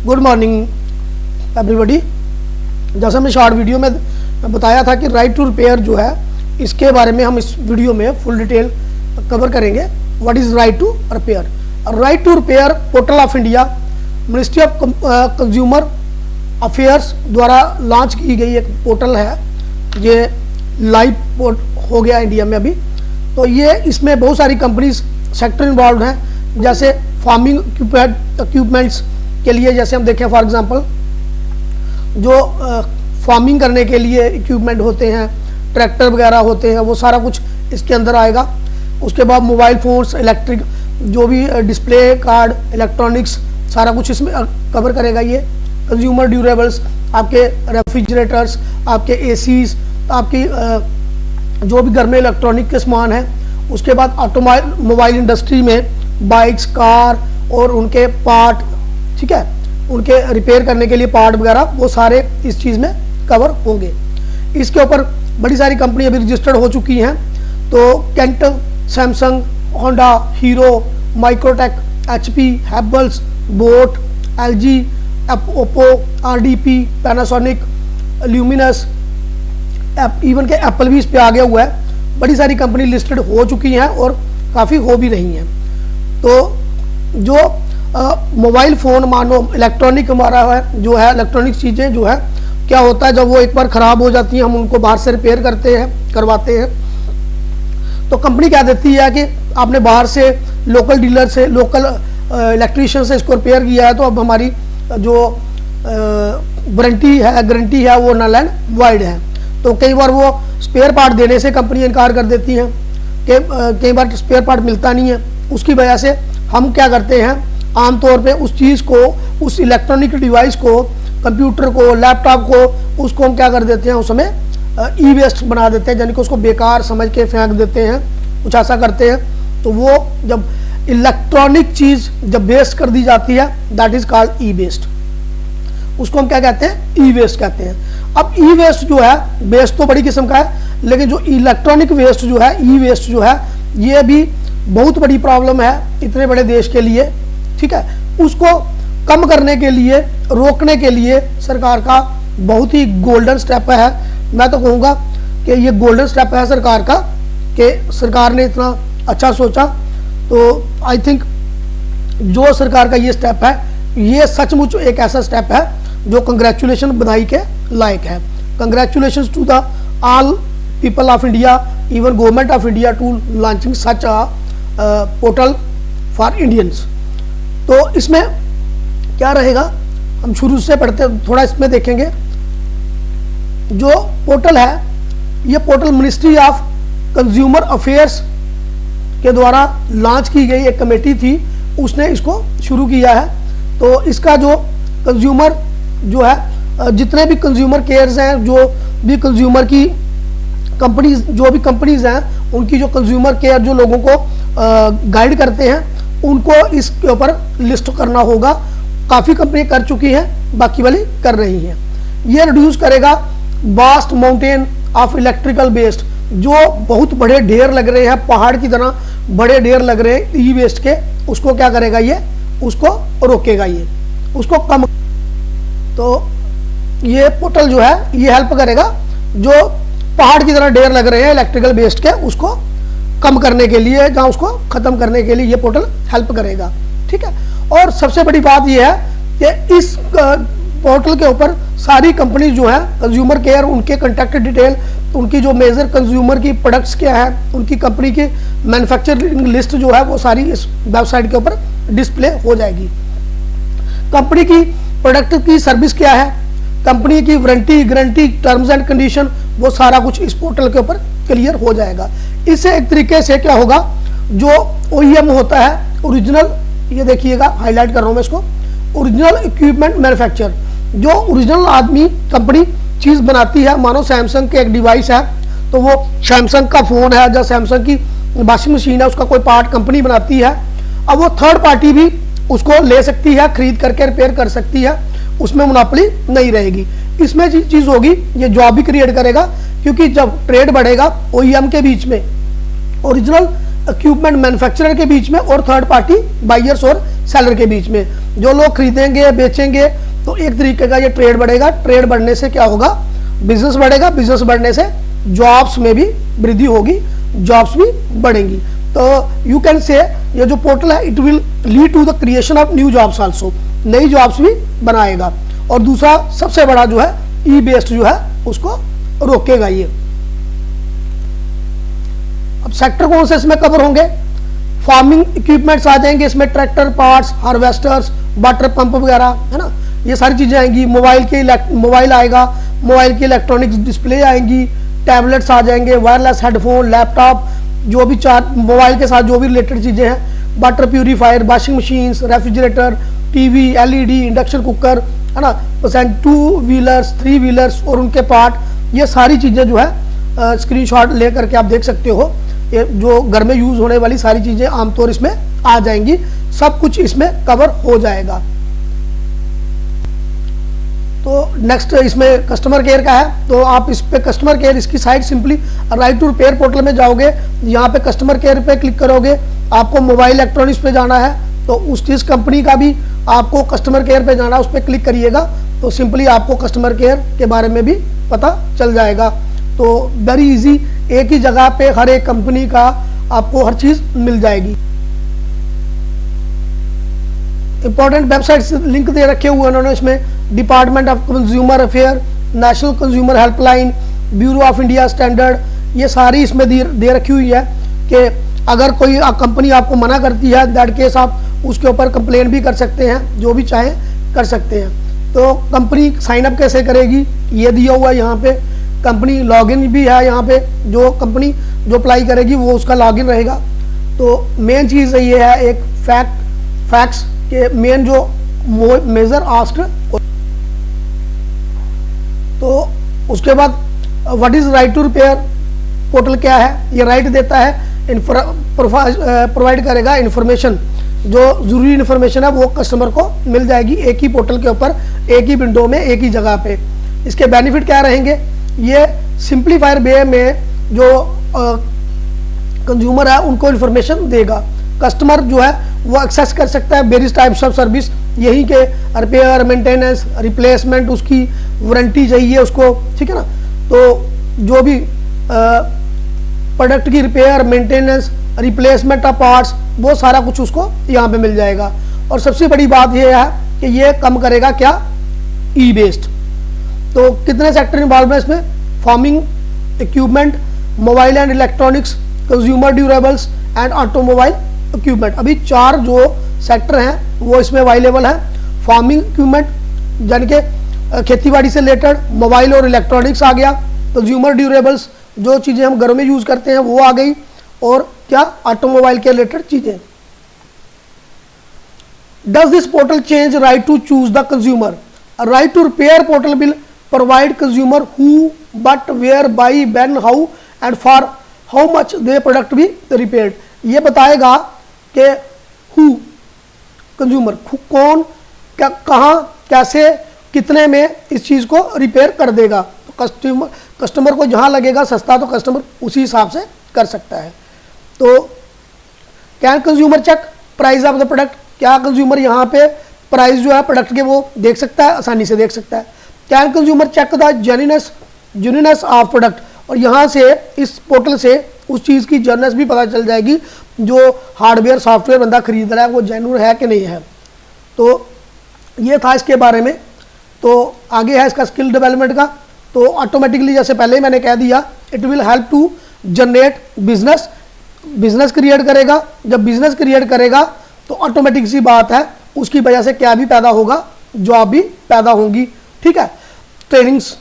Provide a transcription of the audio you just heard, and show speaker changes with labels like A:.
A: Good morning everybody. जैसे हमने short video में बताया था कि राइट टू रिपेयर जो है इसके बारे में हम इस वीडियो में फुल डिटेल कवर करेंगे। What is right to repair? Right to repair portal of India, ministry of consumer affairs द्वारा लॉन्च की गई एक पोर्टल है। ये लाइव हो गया इंडिया में अभी। तो ये इसमें बहुत सारी कंपनीज सेक्टर इन्वॉल्व हैं, जैसे फार्मिंग इक्विपमेंट्स के लिए, जैसे हम देखें फॉर एग्जांपल जो फार्मिंग करने के लिए इक्विपमेंट होते हैं, ट्रैक्टर वगैरह होते हैं, वो सारा कुछ इसके अंदर आएगा। उसके बाद मोबाइल फोन्स, इलेक्ट्रिक जो भी डिस्प्ले कार्ड, इलेक्ट्रॉनिक्स, सारा कुछ इसमें कवर करेगा ये। कंज्यूमर ड्यूरेबल्स, आपके रेफ्रिजरेटर्स, आपके एसीज, आपकी जो भी घर में इलेक्ट्रॉनिक के सामान है। उसके बाद ऑटोमोबाइल इंडस्ट्री में बाइक्स, कार और उनके पार्ट, ठीक है, उनके रिपेयर करने के लिए पार्ट वगैरह, वो सारे इस चीज़ में कवर होंगे। इसके ऊपर बड़ी सारी कंपनी अभी रजिस्टर्ड हो चुकी हैं। तो Kent, Samsung, Honda, Hero, Microtek, HP, Havells, boAt, LG, Oppo, RDP, Panasonic, Luminous, even के एप्पल भी इस पे आ गया हुआ है। बड़ी सारी कंपनी लिस्टेड हो चुकी हैं और काफ़ी हो भी रही हैं। तो जो मोबाइल फ़ोन, मानो इलेक्ट्रॉनिक हमारा है जो है, इलेक्ट्रॉनिक चीज़ें जो है, क्या होता है जब वो एक बार ख़राब हो जाती हैं, हम उनको बाहर से रिपेयर करवाते हैं। तो कंपनी क्या देती है कि आपने बाहर से लोकल डीलर से, लोकल इलेक्ट्रीशियन से इसको रिपेयर किया है, तो अब हमारी जो गारंटी है वो नल एंड वाइड है। तो कई बार वो स्पेयर पार्ट देने से कंपनी इनकार कर देती हैं कि कई बार स्पेयर पार्ट मिलता नहीं है। उसकी वजह से हम क्या करते हैं, आमतौर पे उस चीज़ को, उस इलेक्ट्रॉनिक डिवाइस को, कंप्यूटर को, लैपटॉप को, उसको हम क्या कर देते हैं, उस समय ई वेस्ट बना देते हैं, यानी कि उसको बेकार समझ के फेंक देते हैं, कुछ ऐसा करते हैं। तो वो जब इलेक्ट्रॉनिक चीज़ जब वेस्ट कर दी जाती है, that is called e waste. उसको हम क्या कहते हैं, ई वेस्ट कहते हैं। अब ई वेस्ट जो है, वेस्ट तो बड़ी किस्म का है, लेकिन जो इलेक्ट्रॉनिक वेस्ट जो है, ई वेस्ट जो है, ये भी बहुत बड़ी प्रॉब्लम है इतने बड़े देश के लिए, ठीक है। उसको कम करने के लिए, रोकने के लिए सरकार का बहुत ही गोल्डन स्टेप है। मैं तो कहूँगा कि ये गोल्डन स्टेप है सरकार का, कि सरकार ने इतना अच्छा सोचा। तो आई थिंक जो सरकार का ये स्टेप है, ये सचमुच एक ऐसा स्टेप है जो कंग्रेचुलेशन बधाई के लायक है। Congratulation to the all people of India, even government of India to launching such a portal for Indians. तो इसमें क्या रहेगा, हम शुरू से पढ़ते थोड़ा इसमें देखेंगे। जो पोर्टल है, ये portal ministry of consumer affairs के द्वारा लॉन्च की गई एक कमेटी थी, उसने इसको शुरू किया है। तो इसका जो कंज्यूमर जो है, जितने भी कंज्यूमर केयर्स हैं, जो भी कंज्यूमर की कंपनीज, जो भी कंपनीज हैं, उनकी जो कंज्यूमर केयर जो लोगों को गाइड करते हैं, उनको इसके ऊपर लिस्ट करना होगा। काफ़ी कंपनी कर चुकी हैं, बाकी वाली कर रही हैं। ये रिड्यूस करेगा vast mountain of electrical waste, जो बहुत बड़े ढेर लग रहे हैं, पहाड़ की तरह बड़े ढेर लग रहे हैं ई वेस्ट के, उसको क्या करेगा ये, उसको रोकेगा, ये उसको कम। तो ये पोर्टल जो है ये हेल्प करेगा, जो पहाड़ की तरह ढेर लग रहे हैं इलेक्ट्रिकल वेस्ट के, उसको कम करने के लिए, जहाँ उसको ख़त्म करने के लिए ये पोर्टल हेल्प करेगा, ठीक है। और सबसे बड़ी बात ये है कि इस पोर्टल के ऊपर सारी कंपनी जो है, कंज्यूमर केयर, उनके कॉन्टैक्ट डिटेल, उनकी जो मेजर कंज्यूमर की प्रोडक्ट्स क्या है, उनकी कंपनी की मैन्युफैक्चरिंग लिस्ट जो है, वो सारी इस वेबसाइट के ऊपर डिस्प्ले हो जाएगी। कंपनी की प्रोडक्ट की सर्विस क्या है, कंपनी की warranty, guarantee, terms and condition, वो सारा कुछ इस पोर्टल के ऊपर क्लियर हो जाएगा। इससे एक तरीके से क्या होगा, जो OEM होता है, ओरिजिनल, ये देखिएगा हाईलाइट कर रहा हूँ मैं इसको, ओरिजिनल इक्विपमेंट मैन्युफैक्चर, जो ओरिजिनल आदमी कंपनी चीज़ बनाती है। मानो सैमसंग के एक डिवाइस है, तो वो सैमसंग का फ़ोन है, या सैमसंग की वॉशिंग मशीन है, उसका कोई पार्ट कंपनी बनाती है। अब वो थर्ड पार्टी भी उसको ले सकती है, खरीद करके रिपेयर कर सकती है, उसमें मोनोपोली नहीं रहेगी। इसमें चीज़ होगी, ये जॉब भी क्रिएट करेगा, क्योंकि जब ट्रेड बढ़ेगा OEM के बीच में, ओरिजिनल इक्विपमेंट मैन्युफैक्चरर के बीच में, और थर्ड पार्टी बायर्स और सेलर के बीच में, जो लोग खरीदेंगे बेचेंगे तो एक तरीके का ये ट्रेड बढ़ेगा। ट्रेड बढ़ने से क्या होगा, बिजनेस बढ़ेगा, बिजनेस बढ़ने से जॉब्स में भी वृद्धि होगी, जॉब्स भी बढ़ेंगी। तो यू कैन से ये जो पोर्टल है it will lead to the creation of new jobs also, नई जॉब्स भी बनाएगा। और दूसरा सबसे बड़ा जो है ई बेस्ड जो है उसको रोकेगा ये। अब सेक्टर कौन से इसमें कवर होंगे, फार्मिंग इक्विपमेंट्स आ जाएंगे इसमें, tractor parts, harvesters, water pump वगैरह, है ना, ये सारी चीजें आएंगी। मोबाइल आएगा, मोबाइल की इलेक्ट्रॉनिक्स डिस्प्ले आएंगी, टैबलेट्स आ जाएंगे, वायरलेस हेडफोन, लैपटॉप, जो भी मोबाइल के साथ जो भी रिलेटेड चीजें हैं, water purifier, washing machines, refrigerator, TV, LED, induction cooker, है ना, 2 व्हीलर्स, 3 व्हीलर्स और उनके पार्ट, ये सारी चीजें जो है स्क्रीनशॉट लेकर के आप देख सकते हो। ये जो घर में यूज होने वाली सारी चीजें आमतौर इसमें आ जाएंगी, सब कुछ इसमें कवर हो जाएगा। तो नेक्स्ट इसमें कस्टमर केयर का है, तो आप इस पे कस्टमर केयर, इसकी site simply right to repair portal में जाओगे, यहाँ पे कस्टमर केयर पे क्लिक करोगे, आपको मोबाइल इलेक्ट्रॉनिक्स पे जाना है तो उस चीज कंपनी का भी आपको कस्टमर केयर पे जाना है, उस पर क्लिक करिएगा तो सिंपली आपको कस्टमर केयर के बारे में भी पता चल जाएगा। तो वेरी इजी, एक ही जगह पे हर एक कंपनी का आपको हर चीज मिल जाएगी। इंपॉर्टेंट वेबसाइट्स लिंक दे रखे हुए उन्होंने इसमें, department of consumer affair, national consumer helpline, bureau of India standard, ये सारी इसमें दे रखी हुई है कि अगर कोई कंपनी आपको मना करती है दैट केस आप उसके ऊपर कंप्लेन भी कर सकते हैं, जो भी चाहें कर सकते हैं। तो कंपनी साइन अप कैसे करेगी ये दिया हुआ है यहाँ पे, कंपनी लॉगिन भी है यहाँ पे, जो कंपनी जो अप्लाई करेगी वो उसका लॉगिन रहेगा। तो मेन चीज़ ये है एक फैक्ट्स के मेन जो मेजर आस्क्ड, तो उसके बाद what is right to repair portal क्या है, ये राइट देता है, प्रोवाइड करेगा इन्फॉर्मेशन, जो जरूरी इन्फॉर्मेशन है वो कस्टमर को मिल जाएगी एक ही पोर्टल के ऊपर, एक ही विंडो में, एक ही जगह पे। इसके बेनिफिट क्या रहेंगे, ये सिंप्लीफायर वे में जो कंज्यूमर है उनको इन्फॉर्मेशन देगा, कस्टमर जो है वो एक्सेस कर सकता है वेरियस टाइप्स ऑफ सर्विस, यही के रिपेयर, मेंटेनेंस, रिप्लेसमेंट, उसकी वारंटी चाहिए उसको, ठीक है ना, तो जो भी प्रोडक्ट की repair, maintenance, replacement of parts, वो सारा कुछ उसको यहाँ पे मिल जाएगा। और सबसे बड़ी बात ये है कि ये कम करेगा क्या, ई बेस्ड। तो कितने सेक्टर इन्वॉल्व है इसमें, farming equipment, mobile and electronics, consumer durables and automobile equipment, अभी 4 जो सेक्टर हैं वो इसमें अवेलेबल है। फार्मिंग इक्विपमेंट यानी कि खेतीबाड़ी से रिलेटेड, मोबाइल और इलेक्ट्रॉनिक्स आ गया, कंज्यूमर ड्यूरेबल्स जो चीज़ें हम घरों में यूज करते हैं वो आ गई, और क्या, ऑटोमोबाइल के रिलेटेड चीज़ें। Does this portal change right to choose the consumer, right to repair portal will provide consumer who, but, where, by, when, how and for how much they product be repaired, ये बताएगा कि who consumer, कौन, क्या, कहाँ, कैसे, कितने में इस चीज़ को रिपेयर कर देगा। तो कस्टमर को जहाँ लगेगा सस्ता तो कस्टमर उसी हिसाब से कर सकता है। तो can consumer check price of the product, क्या कंज्यूमर यहाँ पे प्राइस जो है प्रोडक्ट के वो देख सकता है, आसानी से देख सकता है। Can consumer check the genuineness of product, और यहाँ से इस पोर्टल से उस चीज़ की जेन्युइननेस भी पता चल जाएगी, जो हार्डवेयर सॉफ्टवेयर बंदा खरीद रहा है वो जेन्युइन है कि नहीं है। तो ये था इसके बारे में। तो आगे है इसका स्किल डेवलपमेंट का, तो ऑटोमेटिकली जैसे पहले ही मैंने कह दिया, it will help to generate business create करेगा। जब बिजनेस क्रिएट करेगा तो ऑटोमेटिक सी बात है उसकी वजह से क्या भी पैदा होगा, जॉब भी पैदा होंगी, ठीक है। ट्रेनिंग्स